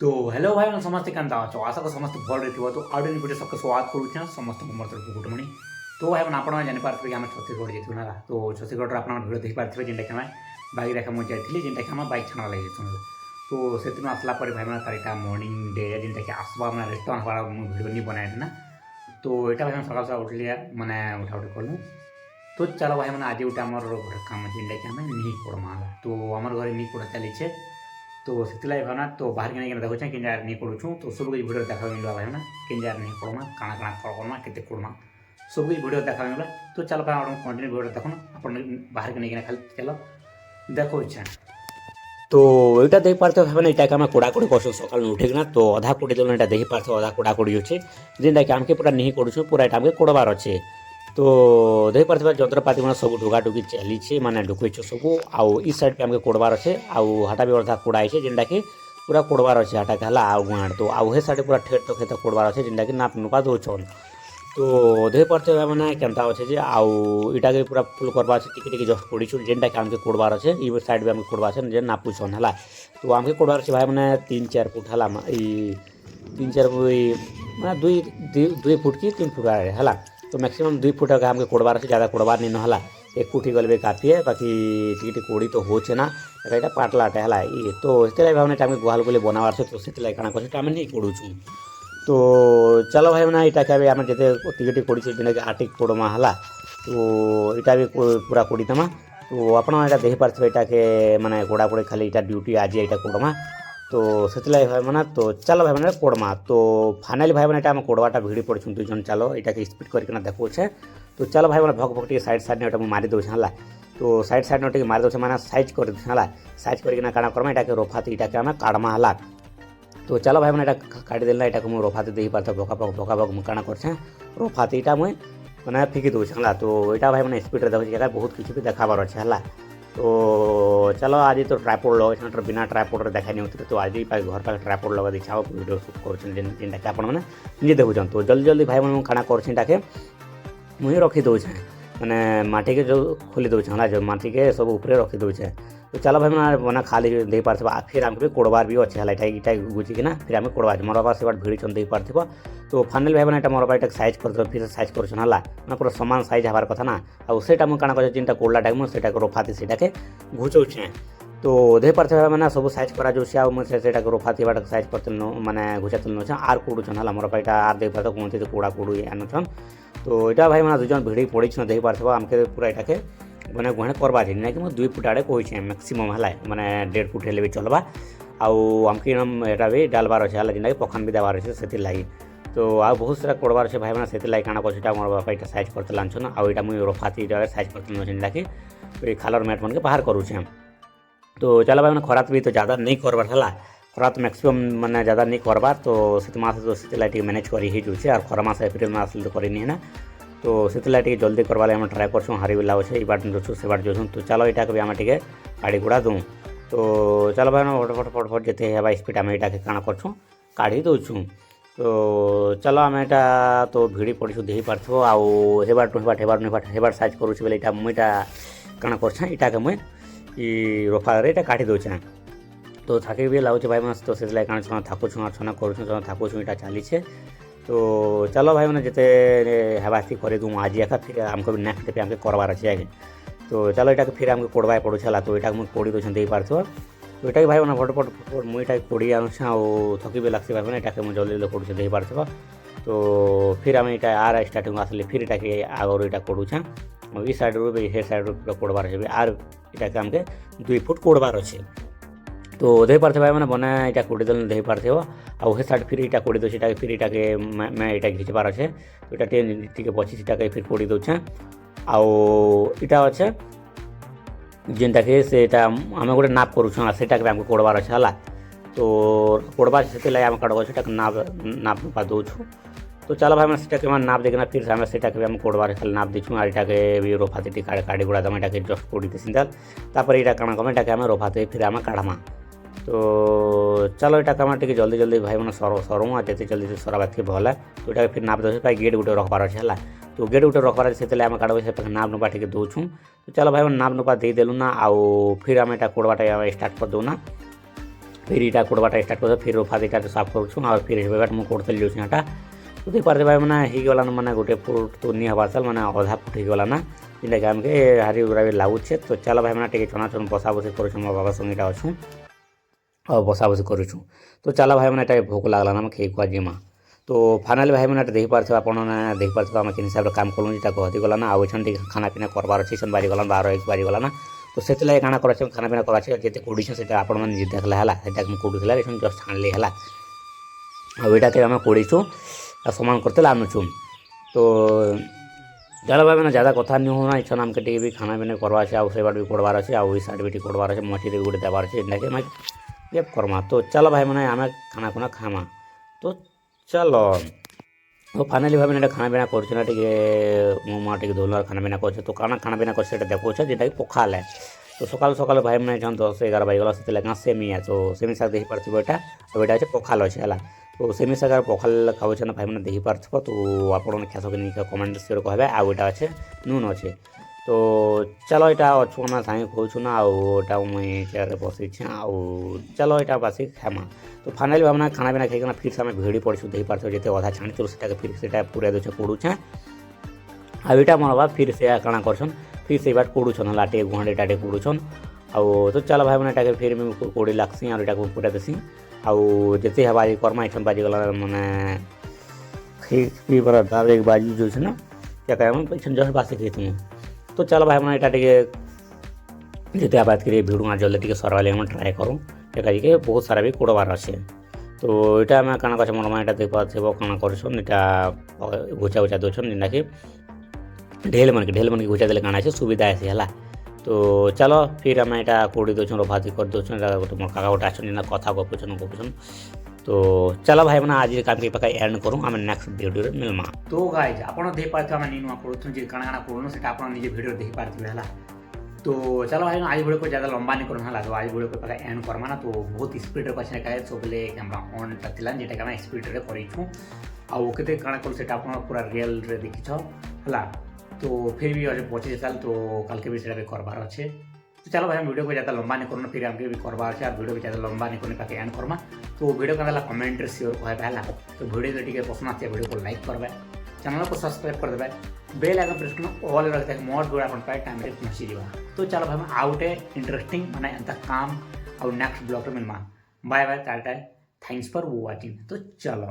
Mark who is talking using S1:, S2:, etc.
S1: तो हेलो भाई मैंने समस्ते केनता अच्छो आशा को समस्त भल रही तो आउट वीडियो सबके स्वागत करुच्छे समस्त मोर तरफ गुड मॉर्निंग। तो भाई मैंने आपने जानीपारे कि आम छत्तीसगढ़ जाइए ना तो छत्तीसगढ़ आप भिडियो देखी पारे जेनटा कि बाइक रेखा मुझे जाइए जेनटा कि बाइक छाणा लगे तो से आसला भाई मैंने तार यहाँ मर्निंग डे जेनटा कि आसवा मैंने रेस्टोरेंट हमारा भिडियो नहीं बनाए ना तो यहाँ भाई मैं सकाल सकाल उठली मैंने उठा उठी कलु। तो चलो भाई मैंने आज गोटे आम गोटे कम जेनटा कि नहीं पड़मा तो आम घर नहीं पड़ा चलीछे तो से भावना तो बाहर के नहीं देखुचे कि नहीं पड़ूँ तो सब कुछ भिडियो देखा मिलवा भाई ना कि नहीं पड़मा काଣା काଣା करमा के पड़मा सब कुछ भिडियो देखा मिलवा। तो चलो भाई कंटिन्यू भिडियो देखो आप बाहर के नहीं खाली चलो देखो इच्छा। तो यहाँ देख पार्थ भाई यहाँ आम कोड़ाकोड़ी कर सका उठेकिना तो अधा कोड़ी देना यहाँ देख पार्थ अधा कोड़ाकोड़ी अच्छे जेनटा कि आमके पूरा नहीं कोड़ू पूरा यहाँ आमके कोड़बार अच्छे। तो देख पार्थ जंत्रपाति मैंने सब ढुकाढुकी चली मैंने ढुकईछ सब आउ इ साइड पे आमके कोड़बार अच्छे आउ हाटा भी अर्धा कोड़ाई जेनटा कि पूरा कोड़बार अच्छे हाटा के आउ गुआड़ तो आउ हे साइड पूरा ठेठ तो खेत कोड़बार अच्छे जेनटा कि नाप नुपा दौन। तो देख पार्थ मैंने केनता अच्छे जे आउ इटा के पूरा फुल करवा टिके जस्ट कोड़ीछु जेनटा कि आमके कोड़बार अच्छे इ साइड भी आमके कोड़बार अच्छे जे नापुछन है। तो आमके कोड़बार अच्छे भाई मैंने 3-4 फुट है 3-4 मैं 2 फुट की 3 फुट है तो मैक्सिमम 2 फुट आमके कोड़बार अच्छे ज़्यादा कोड़बार नहीं है 1 फुट ही गले काफी है बाकी टिके कोड़ी तो होचे ना यहाँ पाटलाटे है ये तो से भावना आम गुहाल गुली बनावार तो से क्या कर नहीं कोड़ूँ। तो चलो भाई मैंने यहाँ के आम जिते टिके कोड़ी जेना कि आटिक कोड़मा है तो यहाँ भी पूरा कोड़ी देमा। तो आप देख पारे यहाँ के मैंने कोड़ा कोड़ी खाली यहाँ ड्यूटी आज यहाँ कोड़मा तो से भाई मैंने तो चलो भाई मैंने कोड़मा तो फाइनाली भाई मैंने यहाँ कोड़वाटा भिड़ी पड़े दुईजन चलो यहाँ स्पीड करके देखोचे। तो चलो भाई मैंने भग भग साइड साइड में मारी दौचे है तो साइड साइड में मारी दौचे मैंने साइज कर है साइज करके काଣା करमा यहाँ के रोफाती यहाँ के आम काड़मा है। तो चलो भाई मैंने काटी देना यहाँ मुझे रोफाती दे पार्थ भका भग काଣା कर रोफाती मुझे मैंने फिकी दूचे है तो यहाँ भाई मैंने स्पीड देखा बहुत किसी भी देखाबार अच्छे है। तो चलो आज तो ट्राइपॉड लगे बिना ट्राइपॉड देखा नहीं होते तो आज घर पाखे ट्राइपॉड लगा देखे वीडियो शूट कर आपने निजे देखुन। तो जल्दी जल्दी भाई मैंने काଣା कर मुझे रखी दूचे मैंने माटी के जो खोली दूचे है जो माटी के सब ऊपर रखी दूचे। तो चलो भाई मैंने खाली दे पार्थ फिर आमके कोड़बार भी अच्छे है इटा गुचिकिना फिर आम कोड़बार मोर बाबा से भिड़ी दे पार्थ। तो फाइनाल भाई मैंने मोर बाबा साइज कर फिर साइज कर पूरा सामान साइज हबार कथा ना आउटा मुझे काଣା कर जेनटा कोड़ला टाइम से रोफाती से घुचौचे। तो दे पार्थ भाई मैंने सब साइज करा मुझे रोफाती बाट साइज करते मैंने घुचाते नौछन आर कोड़ुछन है मोर बाबा आर दे पार्थ कहते कोड़ा कोड़ू आनुछन। तो यहाँ भाई मैंने दुजन भिड़ी पड़ी दे पार्थ आमके पूरा यहाँ के मैंने गुणे करवा ना कि 2 फुट आड़े कहे मैक्सीम है मैंने 1.5 फुट हेल्ले भी चलवा आमके यहाँ भी डालबार अच्छे है जेना कि पखान भी देवार अच्छे से लगी। तो बहुत सारा कोड़बार अच्छे भाई मैंने से लगे काଣା कर मोर बापा यहाँ साइज करते लान्छन आईटा मुझे रोफाती साइज करते जेनटा कि खालर मैट मन के बाहर करुचे। तो चलो भाई मैंने खरात भी तो ज़्यादा नहीं करवार है खरात मैक्सीम मैंने ज़्यादा नहीं करवार तो शीत मास तो से मैनेज कर ही जाऊे और खरा मास एप्रिल मास तो करनी है ना तो से जल्दी करवा आम ट्राए कर हारी बिला अच्छे ये बाट जोचु से बाट जोचुन। तो चलो यहाँ भी आम टे काढ़ी गुड़ा दूँ। तो चलो भाई फटफट फटफट जिते है स्पीड आम यहाँ काଣା करछुँ काढ़ी दौचुँ। तो चलो आम यहाँ तो भिड़ी पड़ू दे पार्थ आउ हेबाट हेबाट साइज करुँ बोले यहाँ मुझे काଣା कर यहाँ के मुझे रोफारे यहाँ काढ़ी दौचे। तो थाके भी लगुच भाई मैं तो से काଣା थाकुछु और छना करुँ थाकुछु यहाँ चलीछे। तो चलो भाई मैंने जिते हेबास्ती कर दूँ आज या फिर आमको नेक्स्ट डे आमके करवार अच्छे आगे। तो चलो यहाँ फिर आमको कोड़वा पड़ूला तो यहाँ मुझे कोड़ी दूसरे दे पार्थ। तो यहाँ भाई मैंने फटफट फटफट मुझे कोड़ी आनुछे और थकी भी लगसी भाई मैंने यहाँ मुझे जल्दी जल्दी कोड़ी दे पार्थ। तो फिर आम यहाँ आर स्टार्टिंग आसली फिर यहाँ आगर यहाँ कोड़ूछे और इस साइड रू हे साइड रू पूरा कोड़बार अच्छे आर यहाँ आमके 2 फुट कोड़बार अच्छे। तो दे पार्थ भाई मैंने बना यहाँ कोड़ी देल दे पार्थ आउ साइड फिर यहाँ कोड़ी दूसरे फिर यहाँ मैं यहाँ घिचबार अच्छे तो यहाँ टे बची से फिर कोड़ी दूचे आउ यहाँ अच्छे जेनटा कि आम गोटे नाप करुँ से आमको कोड़बार अच्छे है। तो कोड़बार से आम काट नाप नाप नुपा दौछुँ। तो चलो भाई मैं से नाप देखना फिर आम से आम कोड़बार खाली नाप दीछुँ और यहाँ के भी रोफाती काढ़ी गुड़ा दम यहाँ जस्ट कोड़ी सीधा तापर यहाँ काଣା कम यहाँ आम रोफाती फिर आम काढ़मा। तो चलो यहाँ आम टे जल्दी जल्दी भाई मैंने सरऊँ जिते जल्दी सरवा भल है। तो यहाँ फिर नाप दे गेट गोटे रखबार अच्छे है तो गेट गोटे रखबार से आम काढ़ से नाप नुपा टे दौछुँ। तो चलो भाई मैंने नाप नुपा देदेलु ना आउ फिर आम यहाँ कोड़वाटा स्टार्ट कर दूना फिर इटा कोड़वाटा स्टार्ट कर फिर फादिटा साफ करूँ और फिर एबाट मुझे कोड़ते जाऊँ यहाँ तो देखिए भाई मैंने होगला मैंने गोटे फुट तो नहीं हबार साल मैंने अधा फुट होगला ना जेनटा आमके हारी उगरा भी लगुचे तो चलो भाई मैंने टे छनाछन बसा बसी करूँ मो बाबा संगे अच्छू और बसा बसी करूँ तो चलो भाई मैंने भोक लगला ना खे खुआ जीमा तो फाइनाली भाई मैंने देखी पार्थे आप देखी पार्थे आम कि हिसाब से काम करूँ जेटा कहतीगला ना आउ खाना पीना करवार अच्छे सन बाजिगला 12-1 बाजिगला ना तो से काଣା कराचे खाना पीना कराचे जिते कोड़ीछे से आपण मैंने देखला है कोड़ूला जस्ट छाणली है आईटा आम कोड़ीचु आ समान करते आनुचु तो चलो भाई मैंने ज़्यादा कथा नहीं होना इच्छा आमके टी भी खाना पीना करवा अच्छे आउ से बाट भी कोड़बार अच्छे आउ साइड भी कोड़बार अच्छे मछली भी गोटे देवार अच्छे इनके मैं ये करमा तो चलो भाई मैंने आम खाना खुना खामा तो चलो तो फाइनाली भाई मैंने खाना पीना कर मो माँ टे धोल खाना पीना कर तो काना खाना पीना कर देखा जेटा कि पखाल है तो सकाल सकाल भाई मैंने जहाँ 10-11 बजगला से सेमी है तो सेमी शाग देखी पार्थ एटा और ये पखाल अच्छे है तो सेमी शाग पखाल खाऊ ना भाई मैंने देखी पार्थ तो आप ख्यास कि कमेंट शेयर कहे आउ यहाँ अच्छे नून अच्छे तो चलो यहाँ अच्छु ना सागे खोचु ना आटा मुई चेयर बसई आउ चलो यहाँ बासी खेमा तो फाइनाली भावना खाना पीना खाई फिर से आम भिड़ी पड़ू देखी पार्थ जिते अधा छाणी से फिर से पूरा दूचे कोड़ुचे आईटा मोर बा फिर से काଣା करछन फिर से बाट कोड़ुछन हला टे गुहांडे टाटे कोड़ुछन आउ तो चलो भाई मैंने फिर मैं कोड़ी लागसी और यहाँ पूरा देसी आउ जिते बाजी करमा इठन बाजी गला मैंने खी पर दाल एक बाजी जो ना क्या कहे इठन जस्ट बासी खाई तो चलो भाई मैंने यहाँ जिते बात करिए भिड़ू जल्दी टे सरवाले ट्राए करूँ ये बहुत सारा भी कोड़बार अच्छे तो यहाँ आम काଣା कर मोर माँ देख पाथे काଣା करछन यहाँ घुचा घुचा दौन जेनटा कि ढेल मन के घुचा देले काଣା सुविधा आसी है तो चलो फिर आम यहाँ कोड़ी दौन रफाती कर दौन गोटे मोर काका गोटे आसन कथा गपुछन तो चलो भाई मैंने आज काम के पाखे एंड करूँ आम नेक्स्ट वीडियो मिलमा तो गाइज आप देख पार्थे आम नुआ पढ़ुन जी काଣା पढ़ुन से आप निजे वीडियो देखी पार्थे है तो चलो भाई आज वीडियो को ज़्यादा लंबा नहीं करना तो आज वीडियो को पाखे एंड करमा ना तो बहुत स्पीड अच्छे कहे सब कैमरा ऑन था जेटा कि स्पीड रे करूँ आउ के काଣା करूँ से पूरा रियल रे देखी है तो फिर भी बचे चल तो कल के भी से करवार अच्छे तो चलो भाई वीडियो को ज़्यादा लंबा नहीं करना फिर आमके भी करवार अच्छे और वीडियो को ज़्यादा लंबा नहीं करने पाके एंड करमा तो वीडियो का कमेंट रे शेयर कहला तो वीडियो टी पसंद आते वीडियो को लाइक करबे चैनल को सब्सक्राइब कर देवे बेल आइकन प्रेस करना ऑल रखते हैं मोर वीडियो अपन पाए टाइम रे पहुंची जीवा तो चलो भाई आउटे इंटरेस्टिंग माने एंता काम और नेक्स्ट ब्लॉग में मिलमा bye bye tata thanks for watching तो चलो।